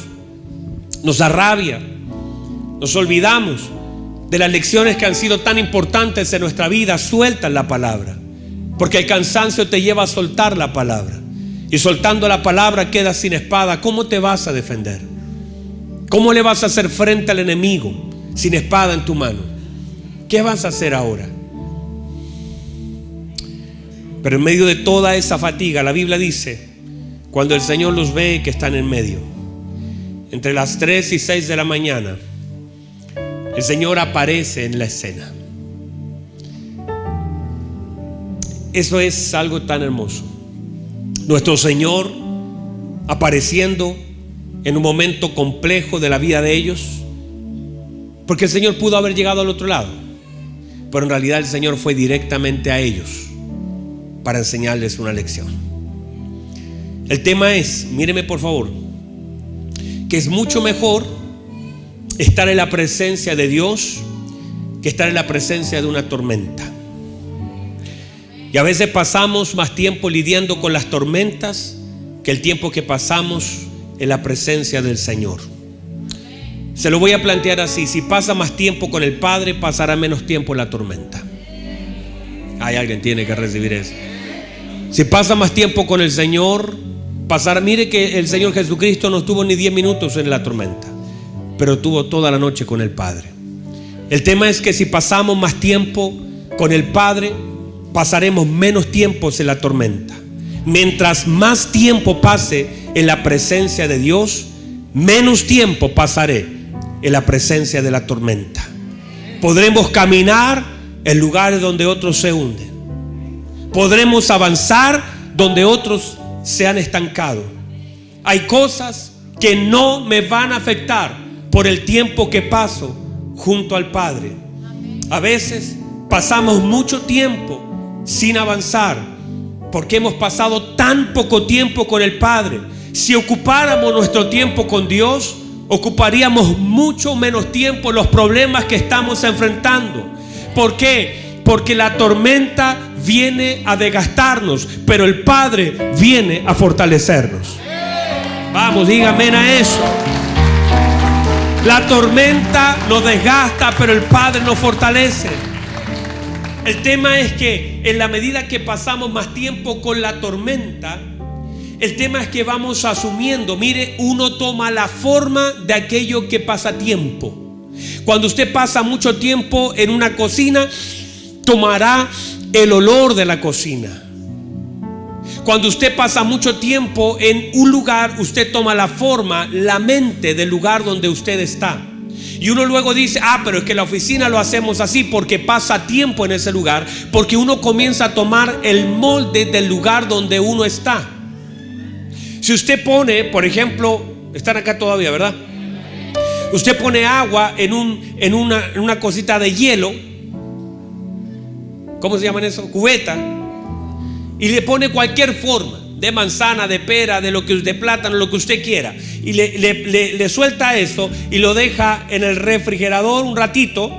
nos da rabia, nos olvidamos de las lecciones que han sido tan importantes en nuestra vida. Sueltan la palabra, porque el cansancio te lleva a soltar la palabra, y soltando la palabra quedas sin espada. ¿Cómo te vas a defender? ¿Cómo le vas a hacer frente al enemigo sin espada en tu mano? ¿Qué vas a hacer ahora? Pero en medio de toda esa fatiga, la Biblia dice, cuando el Señor los ve que están en medio, entre las 3 y 6 de la mañana, el Señor aparece en la escena. Eso es algo tan hermoso. Nuestro Señor apareciendo en un momento complejo de la vida de ellos, porque el Señor pudo haber llegado al otro lado, pero en realidad el Señor fue directamente a ellos para enseñarles una lección. El tema es, míreme por favor, que es mucho mejor estar en la presencia de Dios que estar en la presencia de una tormenta. Y a veces pasamos más tiempo lidiando con las tormentas que el tiempo que pasamos en la presencia del Señor. Se lo voy a plantear así: si pasa más tiempo con el Padre, pasará menos tiempo en la tormenta. Hay alguien que tiene que recibir eso. Si pasa más tiempo con el Señor, pasará. Mire que el Señor Jesucristo no estuvo ni 10 minutos en la tormenta, pero estuvo toda la noche con el Padre. El tema es que si pasamos más tiempo con el Padre, pasaremos menos tiempos en la tormenta. Mientras más tiempo pase en la presencia de Dios, menos tiempo pasaré en la presencia de la tormenta. Podremos caminar en lugares donde otros se hunden. Podremos avanzar donde otros se han estancado. Hay cosas que no me van a afectar por el tiempo que paso junto al Padre. A veces pasamos mucho tiempo sin avanzar porque hemos pasado tan poco tiempo con el Padre. Si ocupáramos nuestro tiempo con Dios, ocuparíamos mucho menos tiempo en los problemas que estamos enfrentando. ¿Por qué? Porque la tormenta viene a desgastarnos, pero el Padre viene a fortalecernos. Vamos, dígame a eso. La tormenta nos desgasta, pero el Padre nos fortalece. El tema es que en la medida que pasamos más tiempo con la tormenta, el tema es que vamos asumiendo. Mire, uno toma la forma de aquello que pasa tiempo. Cuando usted pasa mucho tiempo en una cocina, tomará el olor de la cocina. Cuando usted pasa mucho tiempo en un lugar, usted toma la forma, la mente del lugar donde usted está. Y uno luego dice, pero es que la oficina lo hacemos así porque pasa tiempo en ese lugar, porque uno comienza a tomar el molde del lugar donde uno está. Si usted pone, por ejemplo, están acá todavía, ¿verdad? Usted pone agua en una cosita de hielo, ¿cómo se llaman eso? Cubeta. Y le pone cualquier forma, de manzana, de pera, de plátano, lo que usted quiera. Y le suelta eso y lo deja en el refrigerador un ratito.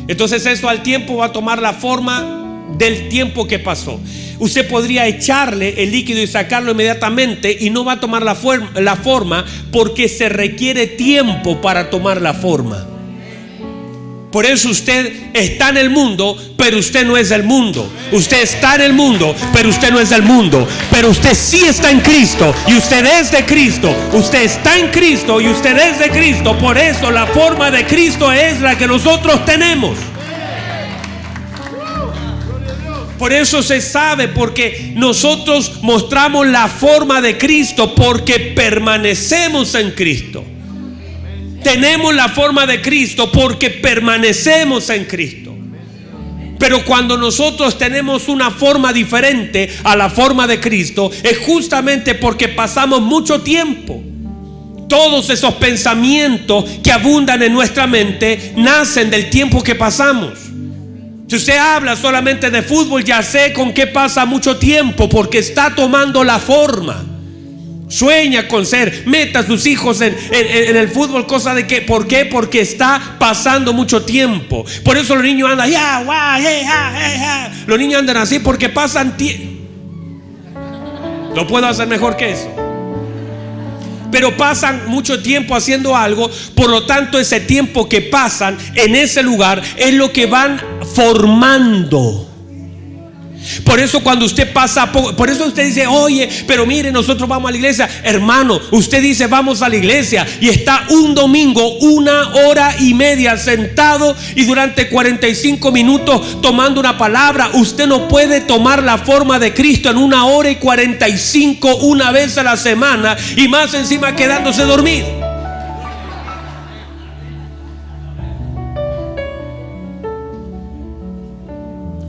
Entonces eso al tiempo va a tomar la forma del tiempo que pasó. Usted podría echarle el líquido y sacarlo inmediatamente y no va a tomar la forma porque se requiere tiempo para tomar la forma. Por eso usted está en el mundo, pero usted no es del mundo. Usted está en el mundo, pero usted no es del mundo. Pero usted sí está en Cristo y usted es de Cristo. Usted está en Cristo y usted es de Cristo. Por eso la forma de Cristo es la que nosotros tenemos. Por eso se sabe, porque nosotros mostramos la forma de Cristo, porque permanecemos en Cristo. Tenemos la forma de Cristo porque permanecemos en Cristo. Pero cuando nosotros tenemos una forma diferente a la forma de Cristo, es justamente porque pasamos mucho tiempo. Todos esos pensamientos que abundan en nuestra mente nacen del tiempo que pasamos. Si usted habla solamente de fútbol, ya sé con qué pasa mucho tiempo, porque está tomando la forma. Sueña con meta a sus hijos en el fútbol, cosa de que, ¿por qué? Porque está pasando mucho tiempo. Por eso los niños andan, los niños andan así porque pasan tiempo. No puedo hacer mejor que eso. Pero pasan mucho tiempo haciendo algo, por lo tanto ese tiempo que pasan en ese lugar es lo que van formando. Por eso cuando usted pasa, por eso usted dice, oye, pero mire, nosotros vamos a la iglesia. Hermano, usted dice vamos a la iglesia y está un domingo 1:30 sentado y durante 45 minutos tomando una palabra. Usted no puede tomar la forma de Cristo en 1:45 una vez a la semana y más encima quedándose dormido.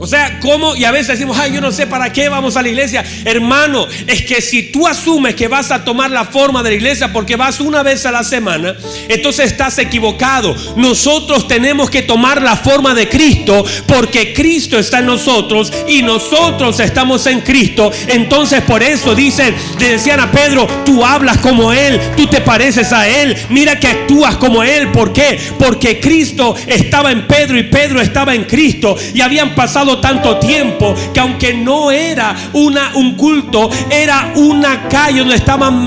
O sea, ¿cómo? Y a veces decimos, yo no sé para qué vamos a la iglesia. Hermano, es que si tú asumes que vas a tomar la forma de la iglesia porque vas una vez a la semana, entonces estás equivocado. Nosotros tenemos que tomar la forma de Cristo porque Cristo está en nosotros y nosotros estamos en Cristo. Entonces por eso le decían a Pedro, tú hablas como Él, tú te pareces a Él, mira que actúas como Él. ¿Por qué? Porque Cristo estaba en Pedro y Pedro estaba en Cristo y habían pasado tanto tiempo que aunque no era un culto, era una calle donde estaban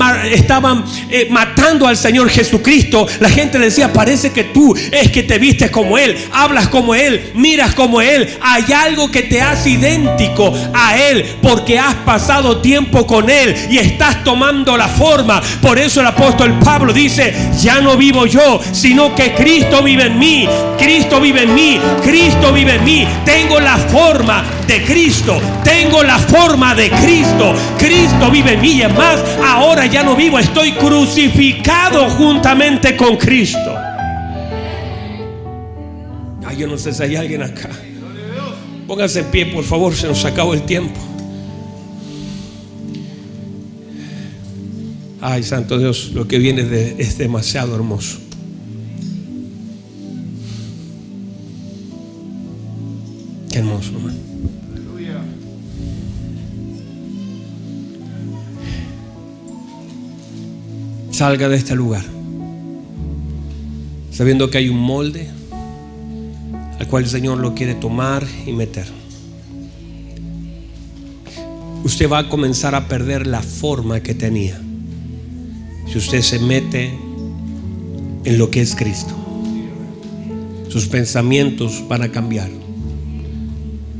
matando al Señor Jesucristo. La gente le decía, parece que tú es que te vistes como Él, hablas como Él, miras como Él. Hay algo que te hace idéntico a Él porque has pasado tiempo con Él y estás tomando la forma. Por eso el apóstol Pablo dice, ya no vivo yo, sino que Cristo vive en mí. Cristo vive en mí, Cristo vive en mí. Tengo la forma de Cristo, tengo la forma de Cristo. Cristo vive en mí y es más, ahora ya no vivo, estoy crucificado juntamente con Cristo. Yo no sé si hay alguien acá. Pónganse en pie, por favor, se nos acabó el tiempo. Ay, santo Dios, lo que viene es demasiado hermoso. Qué hermoso, hermano. Salga de este lugar sabiendo que hay un molde al cual el Señor lo quiere tomar y meter. usted va a comenzar a perder la forma que tenía. Si usted se mete en lo que es Cristo, sus pensamientos van a cambiar.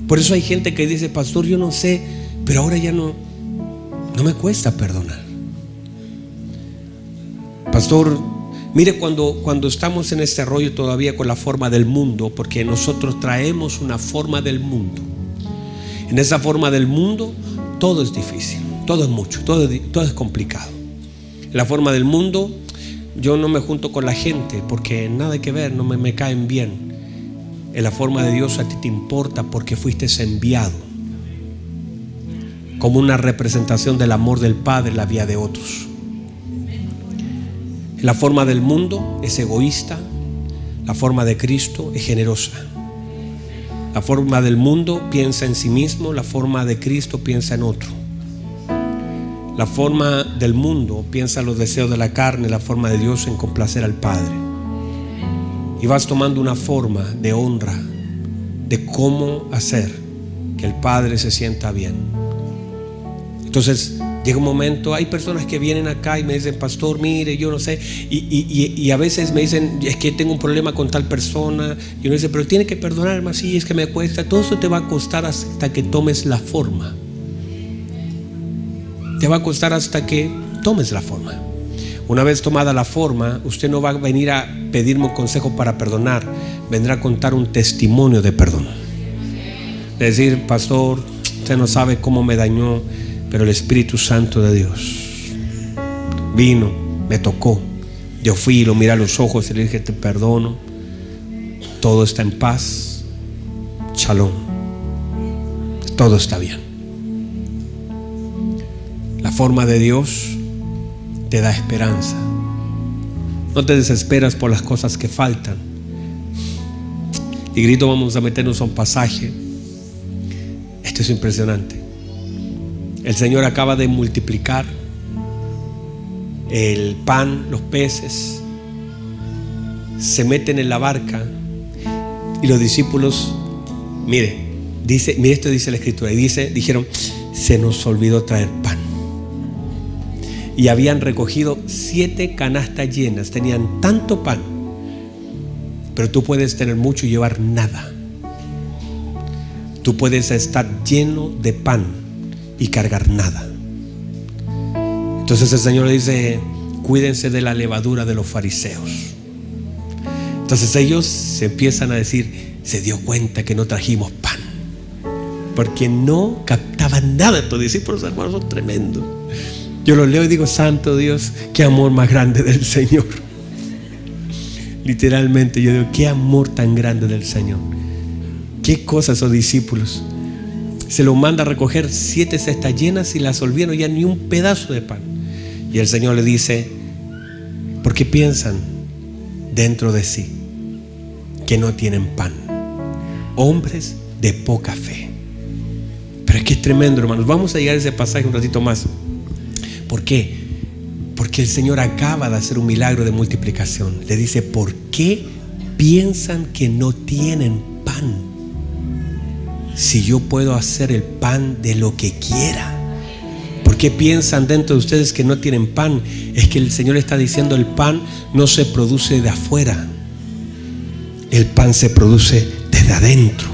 Por eso hay gente que dice: pastor, yo no sé, pero ahora ya no me cuesta perdonar. Pastor, mire, cuando estamos en este rollo todavía con la forma del mundo, porque nosotros traemos una forma del mundo. En esa forma del mundo todo es difícil, todo es mucho, todo es complicado. En la forma del mundo yo no me junto con la gente porque nada que ver, no me caen bien. En la forma de Dios a ti te importa porque fuiste enviado como una representación del amor del Padre en la vida de otros. En la forma del mundo es egoísta, la forma de Cristo es generosa. La forma del mundo piensa en sí mismo, la forma de Cristo piensa en otro. La forma del mundo piensa en los deseos de la carne, la forma de Dios en complacer al Padre. Y vas tomando una forma de honra, de cómo hacer que el Padre se sienta bien. Entonces llega un momento, hay personas que vienen acá y me dicen: pastor, mire, yo no sé, y a veces me dicen: es que tengo un problema con tal persona. Y uno dice: pero tiene que perdonarme. Sí, es que me cuesta. Todo eso te va a costar hasta que tomes la forma. Te va a costar hasta que tomes la forma. Una vez tomada la forma, usted no va a venir a pedirme un consejo para perdonar, vendrá a contar un testimonio de perdón. Es decir: pastor, usted no sabe cómo me dañó, pero el Espíritu Santo de Dios vino, me tocó. Yo fui y lo miré a los ojos y le dije: te perdono, todo está en paz, shalom, todo está bien. La forma de Dios te da esperanza. No te desesperas por las cosas que faltan. Y grito, vamos a meternos a un pasaje. Esto es impresionante. El Señor acaba de multiplicar el pan, los peces. Se meten en la barca y los discípulos, mire esto dice la Escritura, y dijeron: se nos olvidó traer pan. Y habían recogido 7 canastas llenas, tenían tanto pan. Pero tú puedes tener mucho y llevar nada. Tú puedes estar lleno de pan y cargar nada. Entonces el Señor le dice: cuídense de la levadura de los fariseos. Entonces ellos se empiezan a decir: se dio cuenta que no trajimos pan, porque no captaban nada. Estos discípulos, hermanos, son tremendos. Yo los leo y digo: santo Dios, qué amor más grande del Señor. Literalmente yo digo: qué amor tan grande del Señor. Qué cosas esos discípulos. Se lo manda a recoger 7 cestas llenas y las olvidaron, ya ni un pedazo de pan. Y el Señor le dice: ¿por qué piensan dentro de sí que no tienen pan? Hombres de poca fe. Pero es que es tremendo, hermanos. Vamos a llegar a ese pasaje un ratito más. ¿Por qué? Porque el Señor acaba de hacer un milagro de multiplicación. Le dice: ¿por qué piensan que no tienen pan? Si yo puedo hacer el pan de lo que quiera. ¿Por qué piensan dentro de ustedes que no tienen pan? Es que el Señor está diciendo: el pan no se produce de afuera, el pan se produce desde adentro.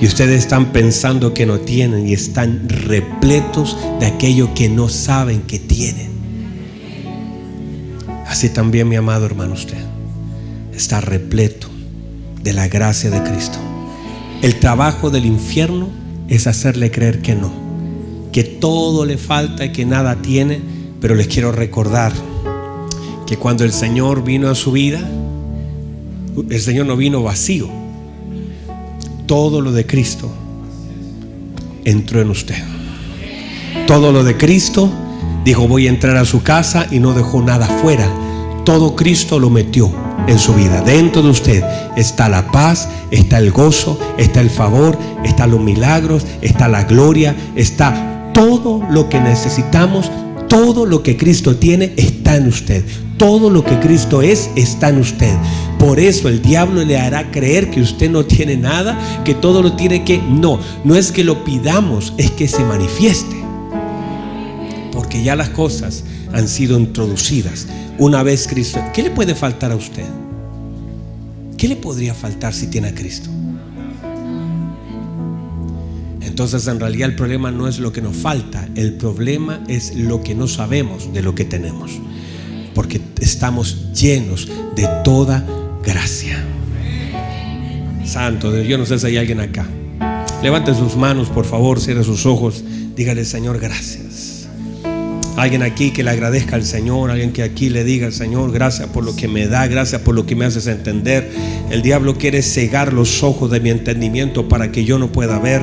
Y ustedes están pensando que no tienen y están repletos de aquello que no saben que tienen. Así también, mi amado hermano, usted está repleto de la gracia de Cristo. El trabajo del infierno es hacerle creer que no, que todo le falta y que nada tiene. Pero les quiero recordar que cuando el Señor vino a su vida, el Señor no vino vacío. Todo lo de Cristo entró en usted. Todo lo de Cristo, dijo: voy a entrar a su casa, y no dejó nada fuera. Todo Cristo lo metió en su vida. Dentro de usted está la paz, está el gozo, está el favor, están los milagros, está la gloria, está todo lo que necesitamos. Todo lo que Cristo tiene está en usted. Todo lo que Cristo es está en usted. por eso el diablo le hará creer que usted no tiene nada, que todo lo tiene que... No es que lo pidamos, es que se manifieste. Porque ya las cosas han sido introducidas una vez Cristo. ¿Qué le puede faltar a usted? ¿Qué le podría faltar si tiene a Cristo? Entonces en realidad el problema no es lo que nos falta, el problema es lo que no sabemos de lo que tenemos, porque estamos llenos de toda gracia. Santo Dios, yo no sé si hay alguien acá. Levante sus manos, por favor, cierre sus ojos, dígale: Señor, gracias. Alguien aquí que le agradezca al Señor, alguien que aquí le diga: Señor, gracias por lo que me da, gracias por lo que me haces entender. El diablo quiere cegar los ojos de mi entendimiento para que yo no pueda ver.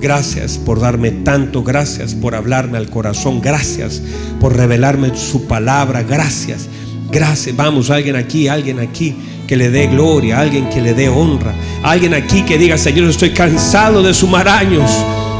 Gracias por darme tanto, gracias por hablarme al corazón, gracias por revelarme su palabra, gracias. Vamos, alguien aquí que le dé gloria, alguien que le dé honra, alguien aquí que diga: Señor, estoy cansado de sumar años.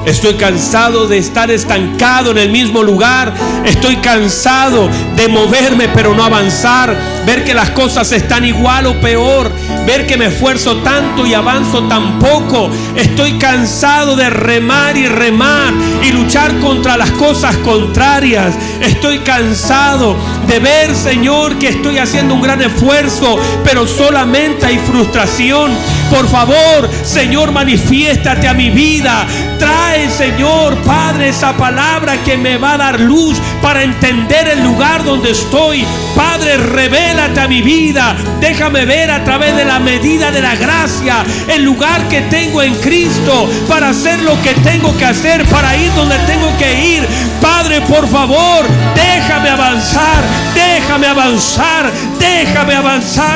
Estoy cansado de estar estancado en el mismo lugar. Estoy cansado de moverme pero no avanzar. Ver que las cosas están igual o peor. Ver que me esfuerzo tanto y avanzo tan poco. Estoy cansado de remar y luchar contra las cosas contrarias. Estoy cansado de ver, Señor, que estoy haciendo un gran esfuerzo pero solamente hay frustración. Por favor, Señor, manifiéstate a mi vida. Trae, Señor, Padre, esa palabra que me va a dar luz para entender el lugar donde estoy. Padre, revélate a mi vida. Déjame ver a través de la medida de la gracia el lugar que tengo en Cristo para hacer lo que tengo que hacer, para ir donde tengo que ir. Padre, por favor, déjame avanzar,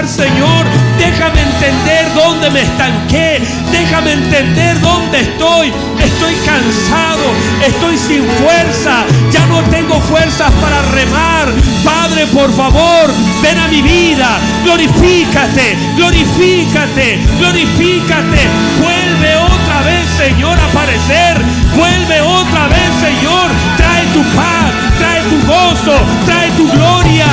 Señor. Déjame entender dónde me estanqué. Déjame entender dónde estoy. Estoy cansado, estoy sin fuerza. Ya no tengo fuerzas para remar. Padre, por favor, ven a mi vida. Glorifícate. Vuelve otra vez, Señor, a aparecer. Vuelve otra vez, Señor. Trae tu paz, trae tu gozo, trae tu gloria.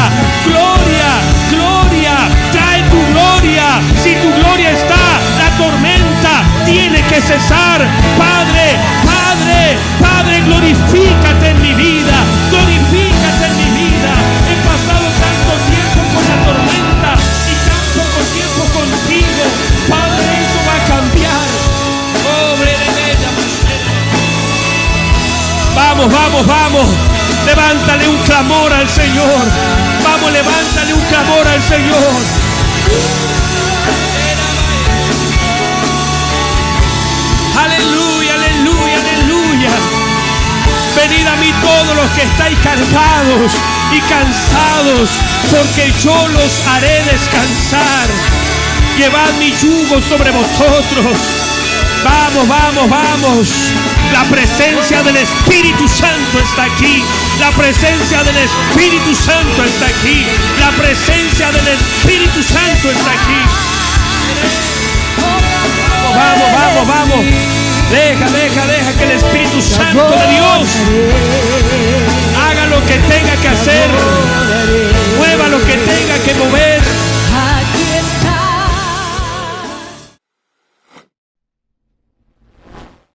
Trae tu gloria. Si tu gloria está, la tormenta tiene que cesar. Padre, glorifícate en mi vida. He pasado tanto tiempo con la tormenta y tan poco tiempo contigo. Padre, eso va a cambiar. Vamos. Levántale un clamor al Señor. Levántale un clamor al Señor. Aleluya. Venid a mí todos los que estáis cargados y cansados, porque yo los haré descansar. Llevad mi yugo sobre vosotros. Vamos. La presencia del Espíritu Santo está aquí. La presencia del Espíritu Santo está aquí. Vamos. Deja que el Espíritu Santo de Dios haga lo que tenga que hacer.